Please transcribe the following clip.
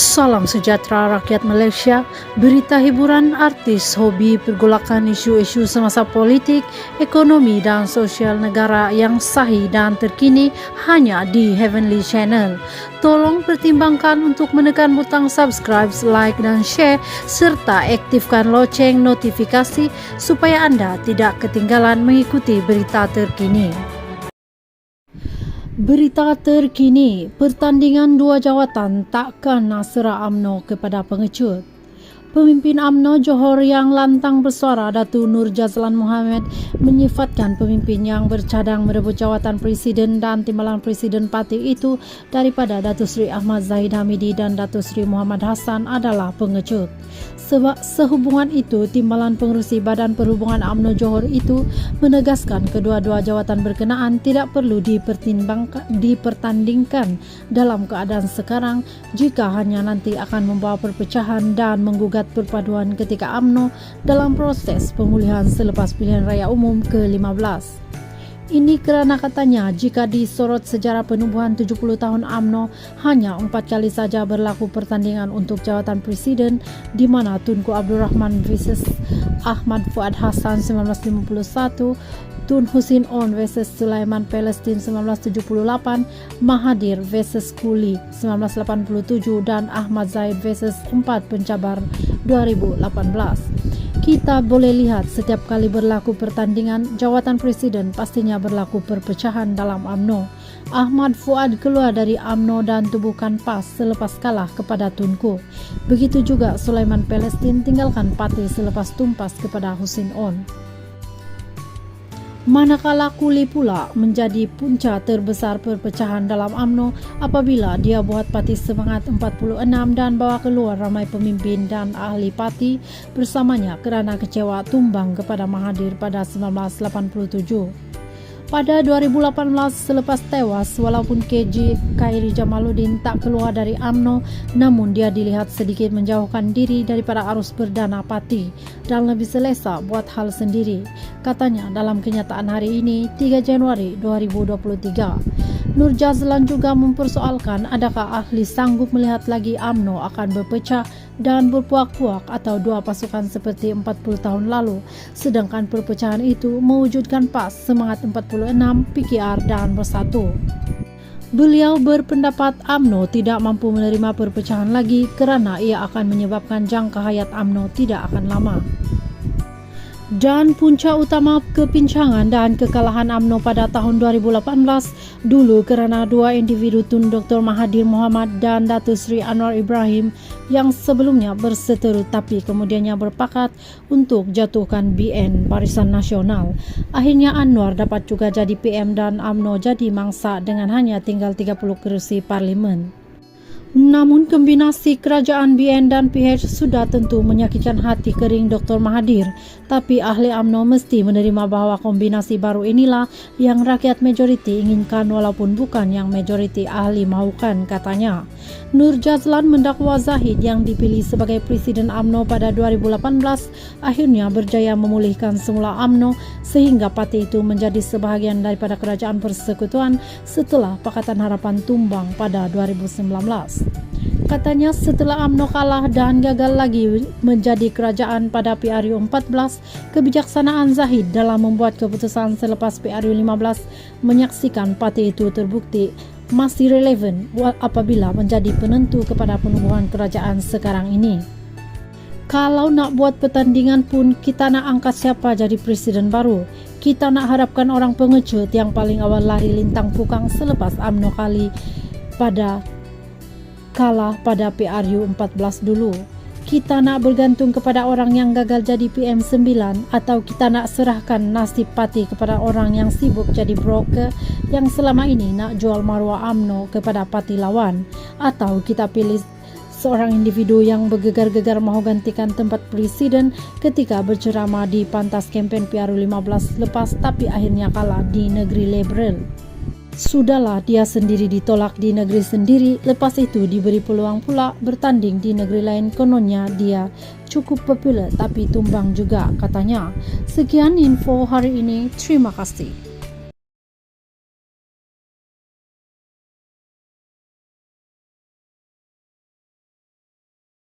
Salam sejahtera rakyat Malaysia. Berita hiburan, artis, hobi, pergolakan isu-isu semasa politik, ekonomi dan sosial negara yang sahih dan terkini hanya di Heavenly Channel. Tolong pertimbangkan untuk menekan butang subscribe, like dan share serta aktifkan loceng notifikasi supaya anda tidak ketinggalan mengikuti berita terkini. Berita terkini, pertandingan dua jawatan takkan nasra UMNO kepada pengecut. Pemimpin UMNO Johor yang lantang bersuara, Datuk Nur Jazlan Mohammed, menyifatkan pemimpin yang bercadang merebut jawatan Presiden dan Timbalan Presiden Parti itu daripada Datuk Seri Ahmad Zahid Hamidi dan Datuk Seri Muhammad Hassan adalah pengecut. Sebab sehubungan itu, Timbalan Pengerusi Badan Perhubungan UMNO Johor itu menegaskan kedua-dua jawatan berkenaan tidak perlu dipertandingkan dalam keadaan sekarang jika hanya nanti akan membawa perpecahan dan menggugat perpaduan ketika UMNO dalam proses pemulihan selepas pilihan raya umum ke-15. Ini kerana katanya jika disorot sejarah penubuhan 70 tahun UMNO, hanya 4 kali saja berlaku pertandingan untuk jawatan presiden di mana Tunku Abdul Rahman vs Ahmad Fuad Hassan 1951, Tun Husin On vs Sulaiman Palestin 1978, Mahathir vs Kuli 1987 dan Ahmad Zaid vs 4 Pencabar 2018. Kita boleh lihat setiap kali berlaku pertandingan jawatan presiden pastinya berlaku perpecahan dalam UMNO. Ahmad Fuad keluar dari UMNO dan tubuhkan PAS selepas kalah kepada Tunku. Begitu juga Sulaiman Palestin tinggalkan parti selepas tumpas kepada Husin On. Manakala Kuli pula menjadi punca terbesar perpecahan dalam UMNO apabila dia buat parti Semangat 46 dan bawa keluar ramai pemimpin dan ahli parti bersamanya kerana kecewa tumbang kepada Mahathir pada 1987. Pada 2018 selepas tewas, walaupun KJ Khairi Jamaluddin tak keluar dari UMNO, namun dia dilihat sedikit menjauhkan diri daripada arus perdana parti dan lebih selesa buat hal sendiri. Katanya dalam kenyataan hari ini, 3 Januari 2023. Nur Jazlan juga mempersoalkan adakah ahli sanggup melihat lagi UMNO akan berpecah dan berpuak-puak atau dua pasukan seperti 40 tahun lalu, sedangkan perpecahan itu mewujudkan PAS, Semangat 46, PKR dan Bersatu. Beliau berpendapat UMNO tidak mampu menerima perpecahan lagi kerana ia akan menyebabkan jangka hayat UMNO tidak akan lama. Dan punca utama kepincangan dan kekalahan UMNO pada tahun 2018 dulu kerana dua individu Tun Dr. Mahathir Mohamad dan Datuk Seri Anwar Ibrahim yang sebelumnya berseteru tapi kemudiannya berpakat untuk jatuhkan BN Barisan Nasional. Akhirnya Anwar dapat juga jadi PM dan UMNO jadi mangsa dengan hanya tinggal 30 kerusi parlimen. Namun kombinasi kerajaan BN dan PH sudah tentu menyakitkan hati kering Dr. Mahathir. Tapi ahli UMNO mesti menerima bahawa kombinasi baru inilah yang rakyat majoriti inginkan walaupun bukan yang majoriti ahli mahukan, katanya. Nur Jazlan mendakwa Zahid yang dipilih sebagai Presiden UMNO pada 2018 akhirnya berjaya memulihkan semula UMNO sehingga parti itu menjadi sebahagian daripada kerajaan persekutuan setelah Pakatan Harapan tumbang pada 2019. Katanya setelah UMNO kalah dan gagal lagi menjadi kerajaan pada PRU 14, kebijaksanaan Zahid dalam membuat keputusan selepas PRU 15 menyaksikan parti itu terbukti masih relevan apabila menjadi penentu kepada penubuhan kerajaan sekarang ini. Kalau nak buat pertandingan pun kita nak angkat siapa jadi presiden baru. Kita nak harapkan orang pengecut yang paling awal lari lintang pukang selepas UMNO kalah pada PRU 14 dulu. Kita nak bergantung kepada orang yang gagal jadi PM9 atau kita nak serahkan nasib parti kepada orang yang sibuk jadi broker yang selama ini nak jual maruah UMNO kepada parti lawan, atau kita pilih seorang individu yang bergegar-gegar mahu gantikan tempat presiden ketika berceramah di pantas kempen PRU 15 lepas tapi akhirnya kalah di negeri liberal. Sudahlah, dia sendiri ditolak di negeri sendiri, lepas itu diberi peluang pula bertanding di negeri lain, kononnya dia cukup popular tapi tumbang juga, katanya. Sekian info hari ini, terima kasih.